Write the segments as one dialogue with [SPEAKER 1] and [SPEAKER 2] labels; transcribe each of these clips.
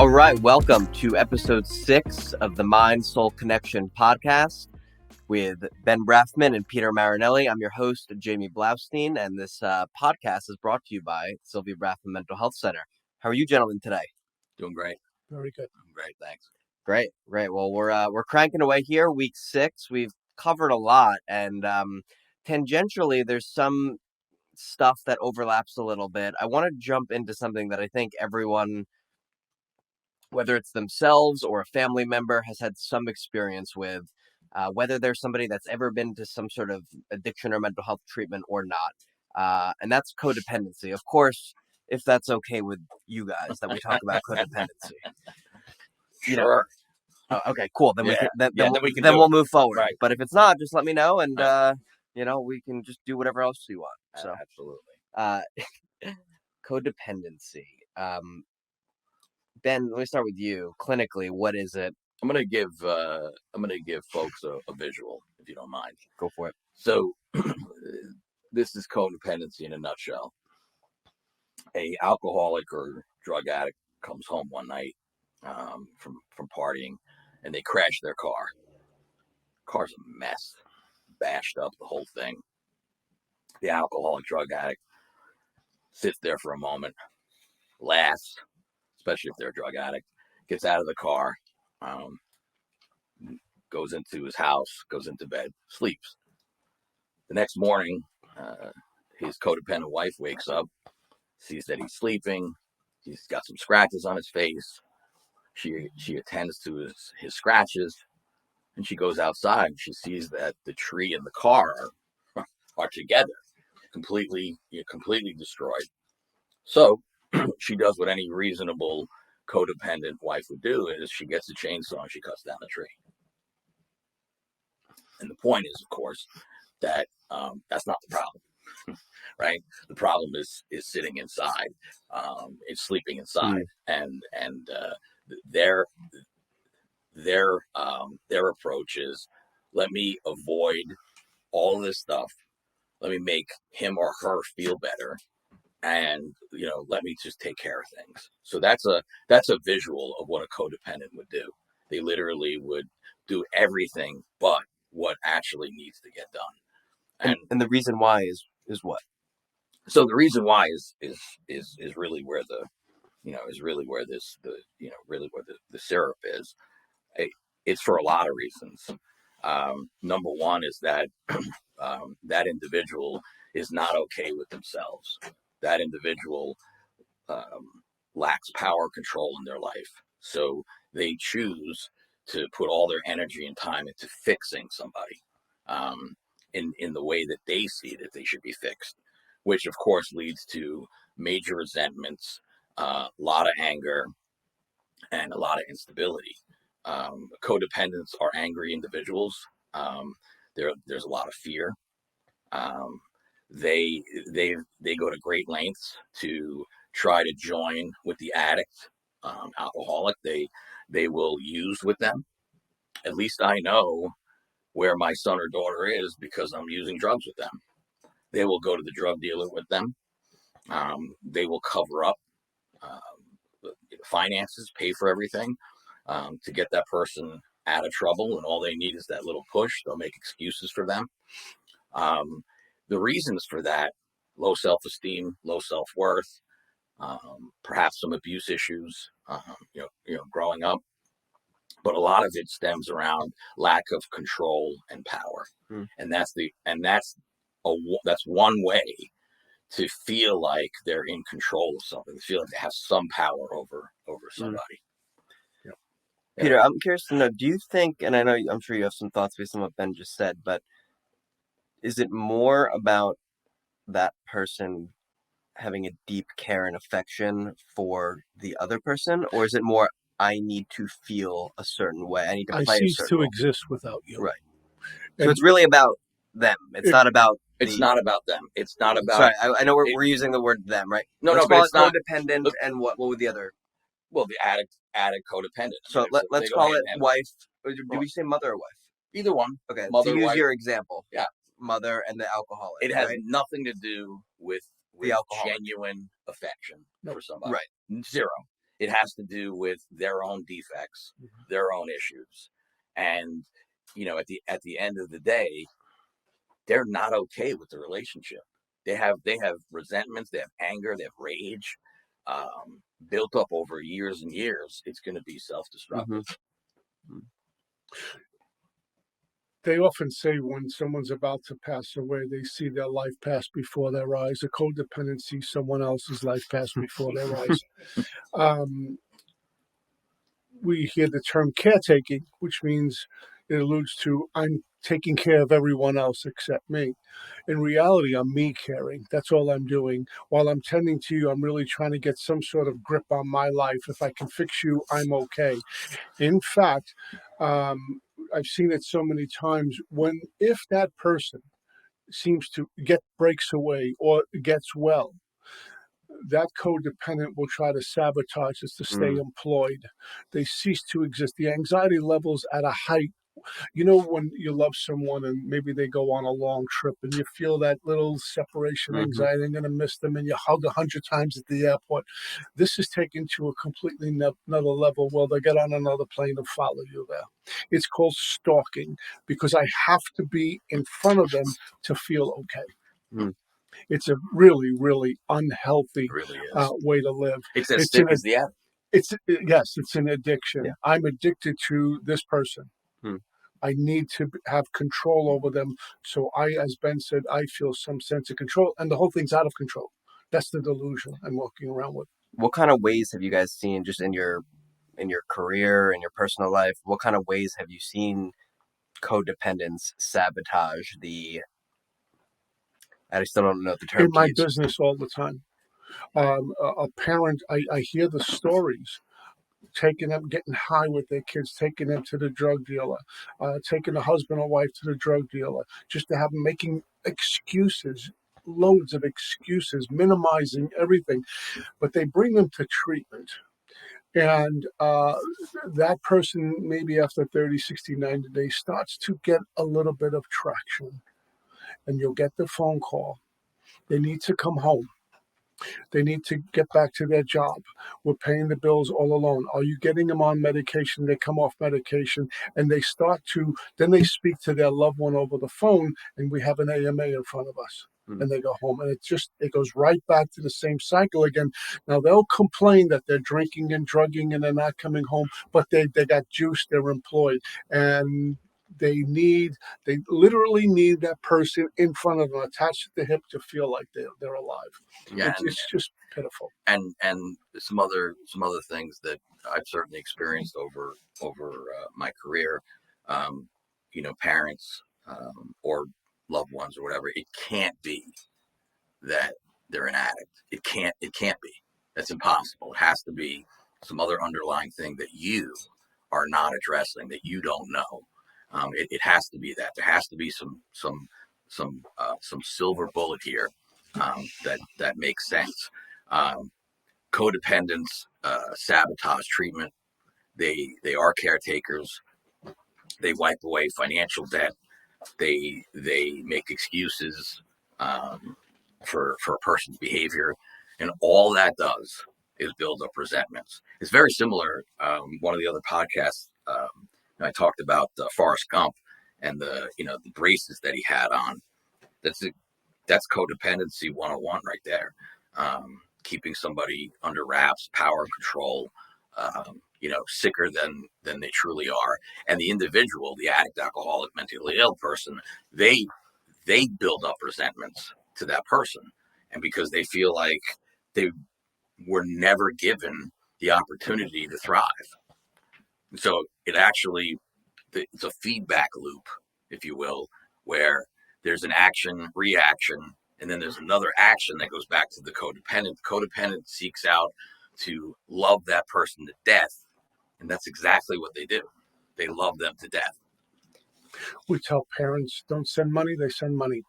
[SPEAKER 1] All right, welcome to episode 6 of the Mind Soul Connection podcast with Ben Braffman and Peter Marinelli. I'm your host, Jamie Blaustein, and this podcast is brought to you by Sylvia Braffman Mental Health Center. How are you gentlemen today?
[SPEAKER 2] Doing great.
[SPEAKER 3] Very good.
[SPEAKER 2] Great, thanks.
[SPEAKER 1] Great. Well, we're cranking away here, week 6. We've covered a lot, and tangentially, there's some stuff that overlaps a little bit. I want to jump into something that I think everyone, whether it's themselves or a family member, has had some experience with, whether there's somebody that's ever been to some sort of addiction or mental health treatment or not. And that's codependency. Of course, if that's okay with you guys, that we talk about codependency.
[SPEAKER 2] Sure.
[SPEAKER 1] Okay, cool. Then we'll move forward.
[SPEAKER 2] Right.
[SPEAKER 1] But if it's not, just let me know, and we can just do whatever else you want. So
[SPEAKER 2] Absolutely.
[SPEAKER 1] Codependency. Ben, let me start with you. Clinically, what is it?
[SPEAKER 2] I'm gonna give folks a visual, if you don't mind.
[SPEAKER 1] Go for it.
[SPEAKER 2] So this is codependency in a nutshell. A alcoholic or drug addict comes home one night from partying, and they crash their car. Car's a mess, bashed up, the whole thing. The alcoholic drug addict sits there for a moment, laughs, especially if they're a drug addict, gets out of the car, goes into his house, goes into bed, sleeps. The next morning, his codependent wife wakes up, sees that he's sleeping. He's got some scratches on his face. She attends to his scratches, and she goes outside. And she sees that the tree and the car are together, completely destroyed. So she does what any reasonable codependent wife would do: is she gets a chainsaw and she cuts down the tree. And the point is, of course, that that's not the problem. Right? The problem is sitting inside, is sleeping inside, and their approach is, let me avoid all this stuff. Let me make him or her feel better, and let me just take care of things. So that's a visual of what a codependent would do. They literally would do everything but what actually needs to get done.
[SPEAKER 1] And the reason why is what?
[SPEAKER 2] So the reason why is really where the syrup is. It's for a lot of reasons. Number one is that that individual is not okay with themselves. That individual lacks power control in their life. So they choose to put all their energy and time into fixing somebody in the way that they see that they should be fixed, which of course leads to major resentments, a lot of anger, and a lot of instability. Codependents are angry individuals. There's a lot of fear. They go to great lengths to try to join with the addict, alcoholic. They will use with them. At least I know where my son or daughter is because I'm using drugs with them. They will go to the drug dealer with them. They will cover up finances, pay for everything to get that person out of trouble, and all they need is that little push. They'll make excuses for them. The reasons for that: low self-esteem, low self-worth, perhaps some abuse issues, growing up. But a lot of it stems around lack of control and power, and that's one way to feel like they're in control of something, to feel like they have some power over somebody.
[SPEAKER 1] Peter, I'm curious to know, do you think, and I'm sure you have some thoughts based on what Ben just said, but is it more about that person having a deep care and affection for the other person, or is it more, I need to feel a certain way, I need to play a
[SPEAKER 3] cease
[SPEAKER 1] certain
[SPEAKER 3] to
[SPEAKER 1] role?
[SPEAKER 3] exist without you.
[SPEAKER 1] Right. So it's really about them. It's not about
[SPEAKER 2] It's not about them. It's not about.
[SPEAKER 1] Sorry, I know we're using the word them, right?
[SPEAKER 2] Let's call it
[SPEAKER 1] codependent, and what would the other?
[SPEAKER 2] Well, the addict codependent.
[SPEAKER 1] So let's call it wife. Do we say mother or wife?
[SPEAKER 2] Either one.
[SPEAKER 1] Okay,
[SPEAKER 2] mother,
[SPEAKER 1] to use
[SPEAKER 2] wife.
[SPEAKER 1] your example.
[SPEAKER 2] Yeah.
[SPEAKER 1] Mother and the alcoholic.
[SPEAKER 2] It has nothing to do with
[SPEAKER 1] the alcoholic.
[SPEAKER 2] genuine affection for somebody.
[SPEAKER 1] Right.
[SPEAKER 2] Zero. It has to do with their own defects, their own issues. And, at the end of the day, they're not okay with the relationship. They have resentments, they have anger, they have rage, built up over years and years. It's going to be self-destructive.
[SPEAKER 1] Mm-hmm.
[SPEAKER 3] They often say when someone's about to pass away, they see their life pass before their eyes. A codependent sees someone else's life pass before their eyes. We hear the term caretaking, which means it alludes to I'm taking care of everyone else except me. In reality, I'm me caring. That's all I'm doing. While I'm tending to you, I'm really trying to get some sort of grip on my life. If I can fix you, I'm okay. In fact, I've seen it so many times if that person seems to breaks away or gets well, that codependent will try to sabotage us to stay employed. They cease to exist. The anxiety levels at a height. When you love someone and maybe they go on a long trip and you feel that little separation anxiety, I'm going to miss them, and you hug 100 times at the airport. This is taken to a completely another level. Well, they get on another plane and follow you there. It's called stalking, because I have to be in front of them to feel okay. It's a really, really unhealthy
[SPEAKER 2] It really is.
[SPEAKER 3] way to live.
[SPEAKER 2] It's as sick as the addict.
[SPEAKER 3] It's an addiction.
[SPEAKER 1] Yeah.
[SPEAKER 3] I'm addicted to this person. I need to have control over them. So as Ben said, I feel some sense of control, and the whole thing's out of control. That's the delusion I'm walking around with.
[SPEAKER 1] What kind of ways have you guys seen, just in your career and your personal life? What kind of ways have you seen codependence sabotage the? I still don't know the term.
[SPEAKER 3] In my business all the time. A parent, I hear the stories, taking them, getting high with their kids, taking them to the drug dealer, taking the husband or wife to the drug dealer, just to have them making excuses, loads of excuses, minimizing everything. But they bring them to treatment. And that person, maybe after 30, 60, 90 days, starts to get a little bit of traction. And you'll get the phone call. They need to come home. They need to get back to their job. We're paying the bills all alone. Are you getting them on medication? They come off medication, and then they speak to their loved one over the phone, and we have an AMA in front of us. And they go home, and it goes right back to the same cycle again. Now they'll complain that they're drinking and drugging and they're not coming home, but they got juice, they're employed, and they literally need that person in front of them, attached to the hip, to feel like they're alive.
[SPEAKER 2] Yeah,
[SPEAKER 3] it's just pitiful.
[SPEAKER 2] And some other things that I've certainly experienced over my career. Parents or loved ones or whatever. It can't be that they're an addict. It can't be. That's impossible. It has to be some other underlying thing that you are not addressing, that you don't know. It has to be that. There has to be some silver bullet here that makes sense. Codependents sabotage treatment. They are caretakers. They wipe away financial debt. They make excuses for a person's behavior, and all that does is build up resentments. It's very similar. One of the other podcasts, I talked about Forrest Gump and the braces that he had on. That's codependency 101 right there. Keeping somebody under wraps, power and control, sicker than they truly are. And the individual, the addict, alcoholic, mentally ill person, they build up resentments to that person. And because they feel like they were never given the opportunity to thrive. So it's a feedback loop, if you will, where there's an action, reaction, and then there's another action that goes back to the codependent. The codependent seeks out to love that person to death, and that's exactly what they do. They love them to death.
[SPEAKER 3] We tell parents, don't send money, they send money.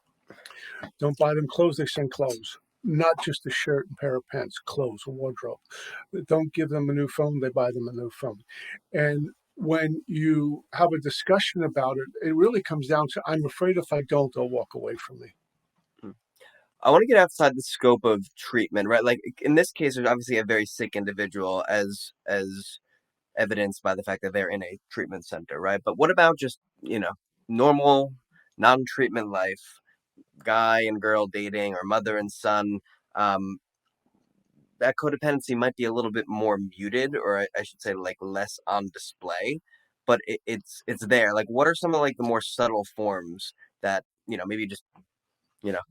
[SPEAKER 3] Don't buy them clothes, they send clothes. Not just a shirt and pair of pants, clothes, a wardrobe. Don't give them a new phone, they buy them a new phone. And when you have a discussion about it, it really comes down to, I'm afraid if I don't, they'll walk away from me.
[SPEAKER 1] I want to get outside the scope of treatment, right? Like in this case, there's obviously a very sick individual, as evidenced by the fact that they're in a treatment center, right? But what about just, normal non-treatment life, guy and girl dating or mother and son? Um, that codependency might be a little bit more muted, or I should say, like less on display, but it's there. Like, what are some of like the more subtle forms that maybe just you know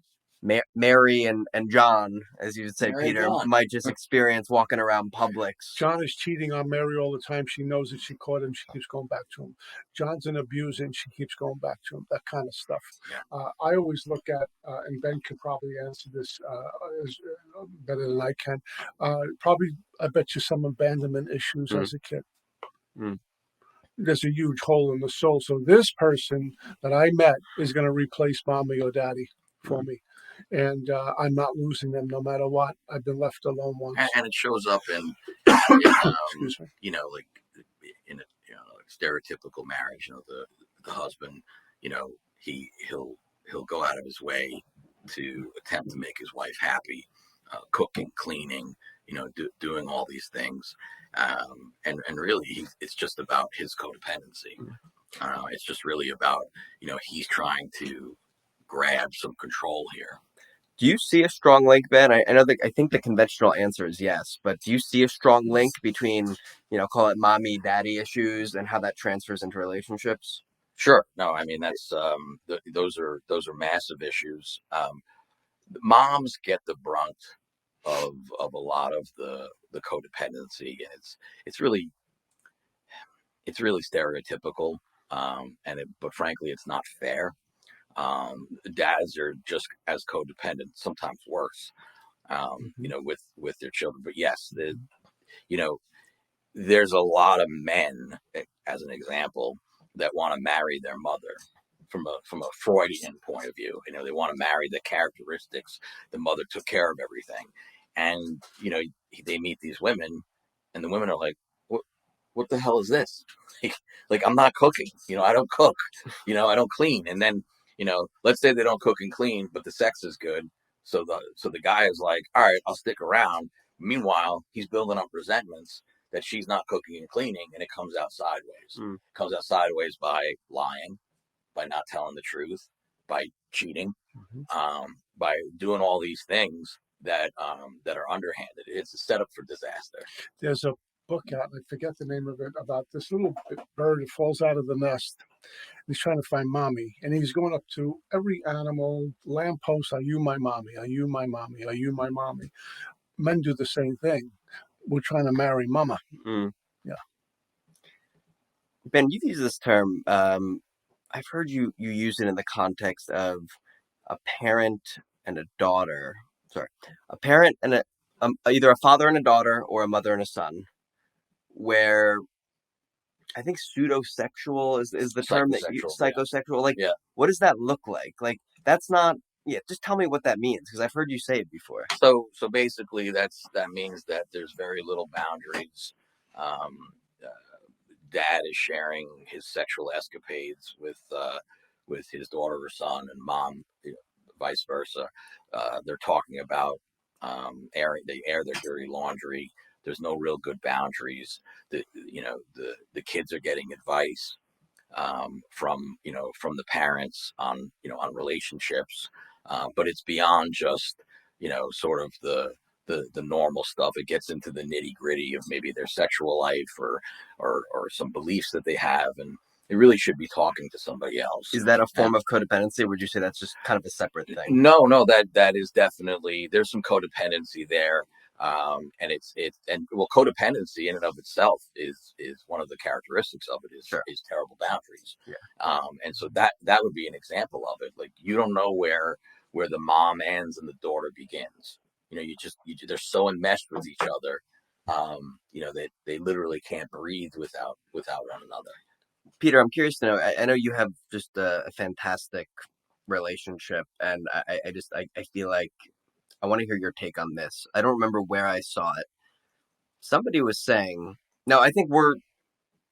[SPEAKER 1] Mary and John, as you would say,
[SPEAKER 2] Mary and
[SPEAKER 1] Peter,
[SPEAKER 2] John.
[SPEAKER 1] might just experience walking around Publix.
[SPEAKER 3] John is cheating on Mary all the time. She knows that she caught him. She keeps going back to him. John's an abuser, and she keeps going back to him. That kind of stuff.
[SPEAKER 2] Yeah.
[SPEAKER 3] I always look at, and Ben can probably answer this better than I can. Probably, I bet you some abandonment issues
[SPEAKER 1] Mm.
[SPEAKER 3] as a kid.
[SPEAKER 1] Mm.
[SPEAKER 3] There's a huge hole in the soul. So this person that I met is going to replace mommy or daddy for me. And I'm not losing them no matter what. I've been left alone once.
[SPEAKER 2] And it shows up in,
[SPEAKER 3] Excuse me.
[SPEAKER 2] like in a like stereotypical marriage. The husband, he'll go out of his way to attempt to make his wife happy, cooking, cleaning, doing all these things, and really it's just about his codependency. It's just really about he's trying to grab some control here.
[SPEAKER 1] Do you see a strong link, Ben? I know that I think the conventional answer is yes, but do you see a strong link between, call it mommy daddy issues and how that transfers into relationships?
[SPEAKER 2] Sure. No, I mean that's those are massive issues. Moms get the brunt of a lot of the codependency, and it's really stereotypical, but frankly, it's not fair. Dads are just as codependent, sometimes worse, with their children. But yes, you know, there's a lot of men, as an example, that want to marry their mother from a Freudian point of view. They want to marry the characteristics. The mother took care of everything, and they meet these women, and the women are like, what the hell is this? Like, I'm not cooking. I don't cook. I don't clean. And then, let's say they don't cook and clean, but the sex is good. So the guy is like, all right, I'll stick around. Meanwhile, he's building up resentments that she's not cooking and cleaning, and it comes out sideways. It comes out sideways by lying, by not telling the truth, by cheating, by doing all these things that are underhanded. It's a setup for disaster.
[SPEAKER 3] There's a book out, I forget the name of it, about this little bird that falls out of the nest. He's trying to find mommy, and he's going up to every animal, lamppost, are you my mommy? Are you my mommy? Are you my mommy? Men do the same thing. We're trying to marry mama. Yeah.
[SPEAKER 1] Ben, you've used this term. I've heard you use it in the context of a parent and a daughter. Sorry, a parent and either a father and a daughter or a mother and a son, where I think pseudosexual is the term that you psychosexual. Like, what does that look like? Like, that's not. Yeah, just tell me what that means, because I've heard you say it before.
[SPEAKER 2] So basically, that means that there's very little boundaries. Dad is sharing his sexual escapades with his daughter or son, and mom, vice versa. They're talking about they air their dirty laundry. There's no real good boundaries. The kids are getting advice from the parents on relationships, but it's beyond just sort of the normal stuff. It gets into the nitty gritty of maybe their sexual life or some beliefs that they have, and they really should be talking to somebody else.
[SPEAKER 1] Is that a form of codependency, or would you say that's just kind of a separate thing?
[SPEAKER 2] No, that is definitely, there's some codependency there. And codependency in and of itself is one of the characteristics of it is terrible boundaries.
[SPEAKER 1] Yeah.
[SPEAKER 2] And so that would be an example of it. Like, you don't know where the mom ends and the daughter begins. They're so enmeshed with each other. That they literally can't breathe without one another.
[SPEAKER 1] Peter, I'm curious to know. I know you have just a fantastic relationship, and I feel like I want to hear your take on this. I don't remember where I saw it. Somebody was saying, now I think we're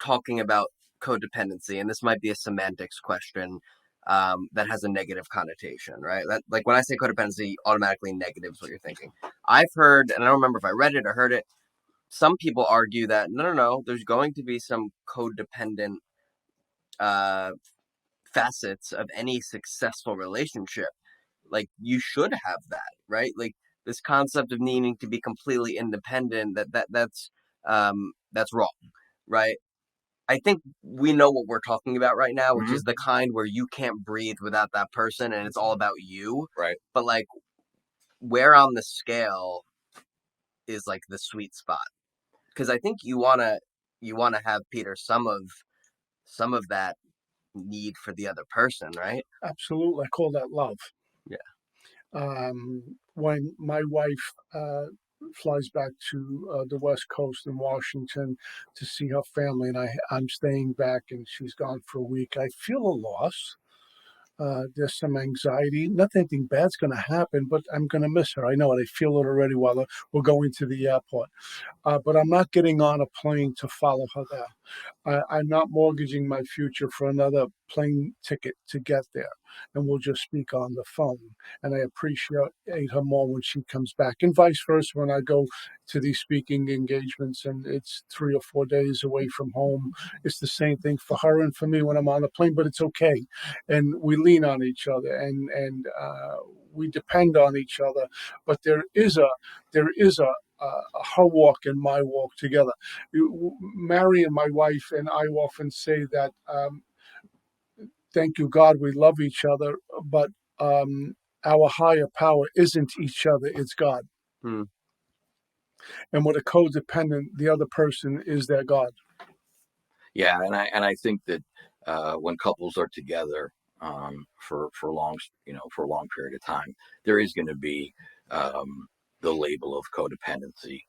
[SPEAKER 1] talking about codependency, and this might be a semantics question. that has a negative connotation, right? That, like when I say codependency, automatically negative is what you're thinking. I've heard, and I don't remember if I read it or heard it, some people argue that no, there's going to be some codependent uh, facets of any successful relationship. Like you should have that, right? Like this concept of needing to be completely independent, that's wrong, right? I think we know what we're talking about right now, which
[SPEAKER 2] Mm-hmm.
[SPEAKER 1] is the kind where you can't breathe without that person and it's all about you.
[SPEAKER 2] Right.
[SPEAKER 1] But like where on the scale is like the sweet spot? Because I think you wanna have, Peter, some of that need for the other person, right?
[SPEAKER 3] Absolutely. I call that love.
[SPEAKER 1] Yeah.
[SPEAKER 3] When my wife flies back to the West Coast in Washington to see her family, and I'm staying back, and she's gone for a week, I feel a loss. There's some anxiety. Not that anything bad's going to happen, but I'm going to miss her. I know it. I feel it already while we're going to the airport. But I'm not getting on a plane to follow her there. I'm not mortgaging my future for another plane ticket to get there. And we'll just speak on the phone. And I appreciate her more when she comes back, and vice versa when I go to these speaking engagements and it's 3 or 4 days away from home. It's the same thing for her and for me when I'm on the plane, but it's okay. And we lean on each other, and we depend on each other. But there is a her walk and my walk together. Mary and my wife and I often say that, thank you, God, we love each other, but our higher power isn't each other, it's God.
[SPEAKER 1] Hmm.
[SPEAKER 3] And with a codependent, the other person is their God.
[SPEAKER 2] Yeah, and I think that when couples are together for long, for a long period of time, there is going to be the label of codependency.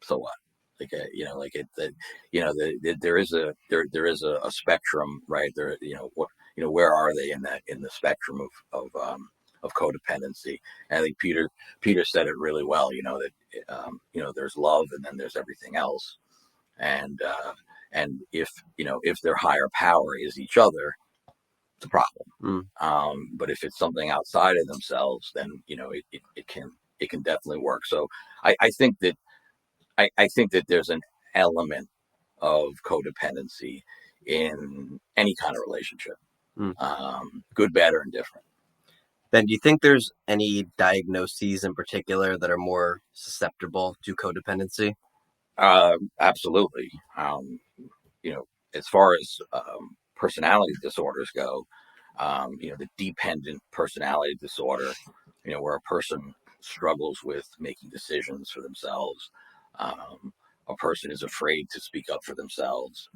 [SPEAKER 2] So what? Like like there is a spectrum, right? There, where are they in the spectrum of codependency? And I think Peter said it really well. That there's love and then there's everything else, and if their higher power is each other, it's a problem.
[SPEAKER 1] Hmm.
[SPEAKER 2] But if it's something outside of themselves, then it can definitely work. So I think that I think that there's an element of codependency in any kind of relationship,
[SPEAKER 1] Hmm.
[SPEAKER 2] good, bad, or indifferent.
[SPEAKER 1] Then do you think there's any diagnoses in particular that are more susceptible to codependency?
[SPEAKER 2] Absolutely. As far as personality disorders go, the dependent personality disorder, where a person struggles with making decisions for themselves. A person is afraid to speak up for themselves.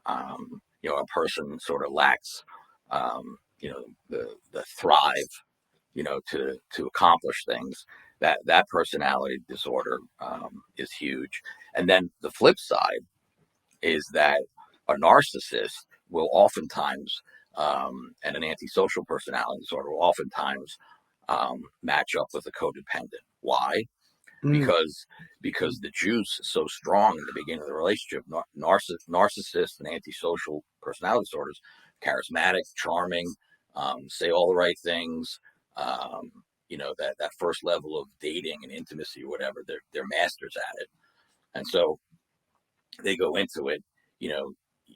[SPEAKER 2] A person sort of lacks, the thrive, to accomplish things. That personality disorder is huge. And then the flip side is that a narcissist will oftentimes, and an antisocial personality disorder will oftentimes match up with a codependent. Why?
[SPEAKER 3] Mm.
[SPEAKER 2] Because the juice is so strong in the beginning of the relationship. Narcissists and antisocial personality disorders, charismatic, charming, say all the right things. That first level of dating and intimacy or whatever, they're masters at it, and so they go into it. You know,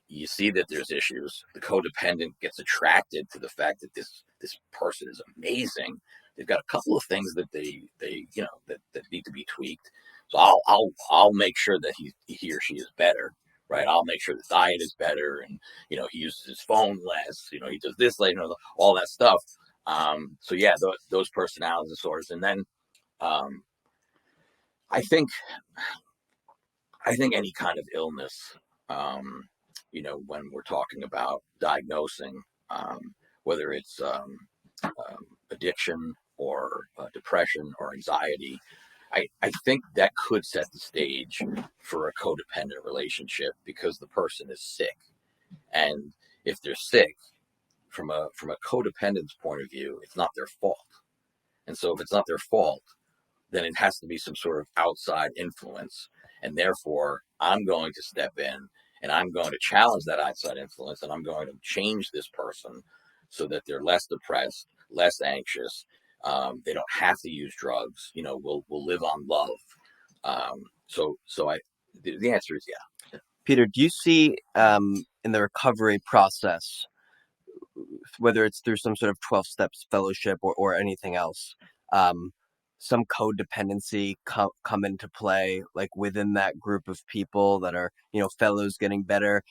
[SPEAKER 2] you see that there's issues. The codependent gets attracted to the fact that this person is amazing. They've got a couple of things that they that need to be tweaked. So I'll make sure that he or she is better, right? I'll make sure the diet is better, and he uses his phone less. He does this, like all that stuff. So yeah, those personality disorders, and then um, I think any kind of illness, when we're talking about diagnosing, whether it's addiction or depression or anxiety, I think that could set the stage for a codependent relationship because the person is sick. And if they're sick, from a codependent's point of view, it's not their fault. And so if it's not their fault, then it has to be some sort of outside influence. And therefore, I'm going to step in and I'm going to challenge that outside influence, and I'm going to change this person so that they're less depressed, less anxious. They don't have to use drugs. We'll live on love. The answer is yeah.
[SPEAKER 1] Peter, do you see in the recovery process, whether it's through some sort of 12 steps fellowship or anything else, some codependency come into play, like within that group of people that are, fellows getting better,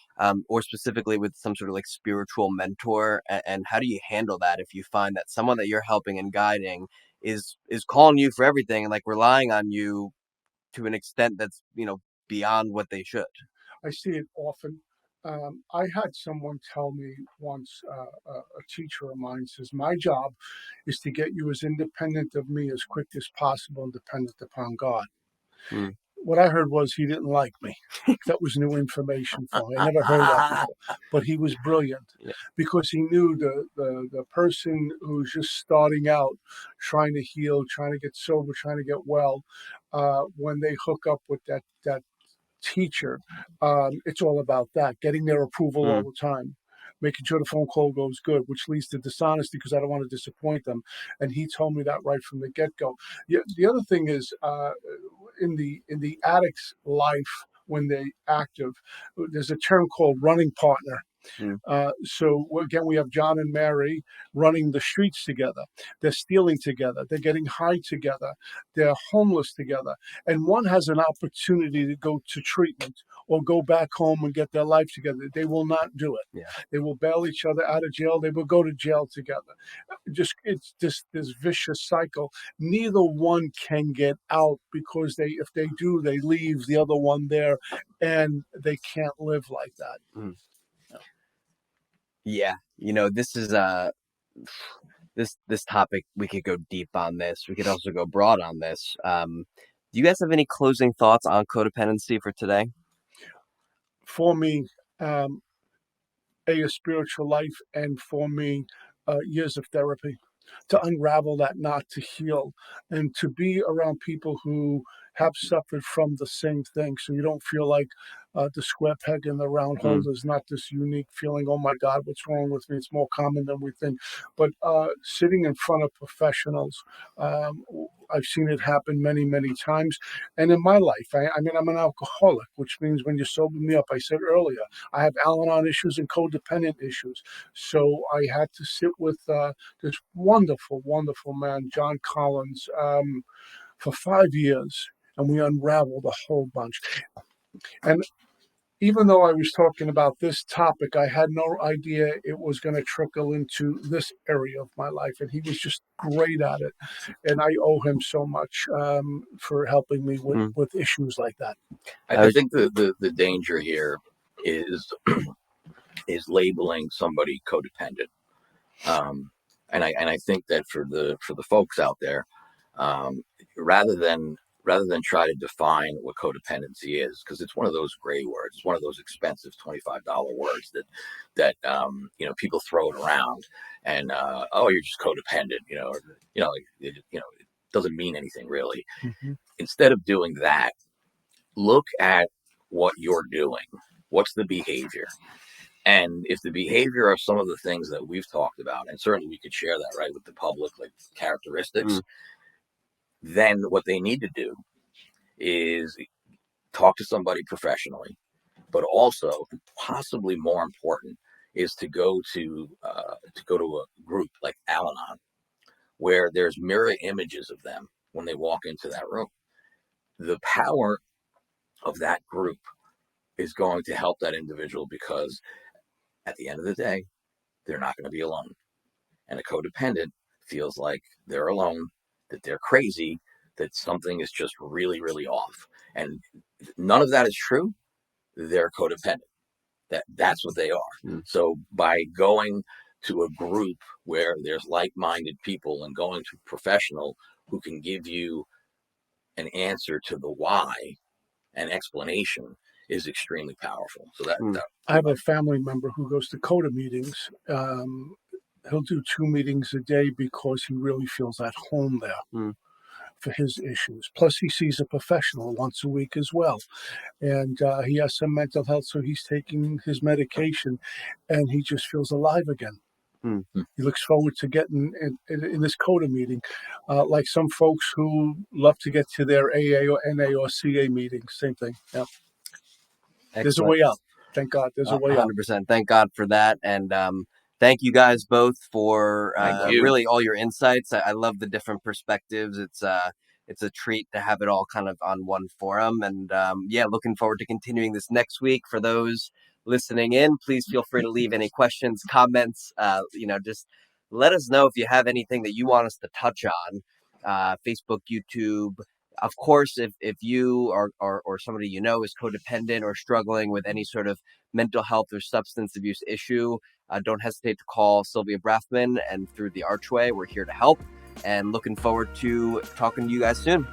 [SPEAKER 1] or specifically with some sort of like spiritual mentor? And how do you handle that if you find that someone that you're helping and guiding is calling you for everything and like relying on you to an extent that's, beyond what they should?
[SPEAKER 3] I see it often. I had someone tell me once, a teacher of mine says, my job is to get you as independent of me as quick as possible and dependent upon God.
[SPEAKER 1] Mm.
[SPEAKER 3] What I heard was he didn't like me. That was new information for me. I never heard that before. But he was brilliant
[SPEAKER 1] Yeah.
[SPEAKER 3] because he knew the person who's just starting out, trying to heal, trying to get sober, trying to get well, when they hook up with that teacher, it's all about that, getting their approval all
[SPEAKER 1] Mm.
[SPEAKER 3] the time, making sure the phone call goes good, which leads to dishonesty because I don't want to disappoint them. And he told me that right from the get go. The other thing is, in the addict's life when they active, there's a term called running partner.
[SPEAKER 1] Mm.
[SPEAKER 3] So again, we have John and Mary running the streets together. They're stealing together. They're getting high together. They're homeless together. And one has an opportunity to go to treatment or go back home and get their life together. They will not do it.
[SPEAKER 1] Yeah.
[SPEAKER 3] They will bail each other out of jail. They will go to jail together. It's just this vicious cycle. Neither one can get out because if they do, they leave the other one there, and they can't live like that.
[SPEAKER 1] Mm. Yeah, this is this topic, we could go deep on this. We could also go broad on this. Do you guys have any closing thoughts on codependency for today?
[SPEAKER 3] For me, a spiritual life, and for me, years of therapy to unravel that knot, to heal, and to be around people who have suffered from the same thing. So you don't feel like the square peg in the round hole.
[SPEAKER 1] Mm.
[SPEAKER 3] There's not this unique feeling, oh my God, what's wrong with me? It's more common than we think. But sitting in front of professionals, um, I've seen it happen many, many times. And in my life, I mean, I'm an alcoholic, which means when you sober me up, I said earlier, I have Al-Anon issues and codependent issues. So I had to sit with this wonderful, wonderful man, John Collins, for 5 years, and we unraveled a whole bunch. And even though I was talking about this topic, I had no idea it was going to trickle into this area of my life. And he was just great at it. And I owe him so much for helping me with issues like that.
[SPEAKER 2] I think the danger here is is labeling somebody codependent. And I think that for the folks out there, rather than try to define what codependency is, because it's one of those gray words, it's one of those expensive $25 words that people throw it around, and oh, you're just codependent, it doesn't mean anything really.
[SPEAKER 3] Mm-hmm.
[SPEAKER 2] Instead of doing that, look at what you're doing. What's the behavior? And if the behavior are some of the things that we've talked about, and certainly we could share that, right, with the public, like characteristics, then what they need to do is talk to somebody professionally, but also, possibly more important, is to go to a group like Al-Anon, where there's mirror images of them when they walk into that room. The power of that group is going to help that individual, because at the end of the day, they're not going to be alone. And a codependent feels like they're alone, that they're crazy, that something is just really, really off. And none of that is true. They're codependent. That's what they are.
[SPEAKER 1] Mm.
[SPEAKER 2] So by going to a group where there's like-minded people and going to a professional who can give you an answer to the why, an explanation, is extremely powerful. So
[SPEAKER 3] I have a family member who goes to CODA meetings. He'll do 2 meetings a day because he really feels at home there.
[SPEAKER 1] Mm.
[SPEAKER 3] for his issues. Plus, he sees a professional once a week as well. And he has some mental health, so he's taking his medication, and he just feels alive again.
[SPEAKER 1] Hmm.
[SPEAKER 3] He looks forward to getting in this CODA meeting, like some folks who love to get to their AA or NA or CA meetings. Same thing. Yeah. There's a
[SPEAKER 1] Excellent.
[SPEAKER 3] way out. Thank God, there's a way out.
[SPEAKER 1] 100%. Thank God for that. And thank you guys both for
[SPEAKER 2] Thank you.
[SPEAKER 1] really all your insights. I love the different perspectives. It's a treat to have it all kind of on one forum. And yeah, looking forward to continuing this next week. For those listening in, please feel free to leave any questions, comments. Just let us know if you have anything that you want us to touch on. Facebook, YouTube. Of course, if you or somebody you know is codependent or struggling with any sort of mental health or substance abuse issue, don't hesitate to call Sylvia Braffman, and through the Archway, we're here to help, and looking forward to talking to you guys soon.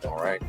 [SPEAKER 2] All right.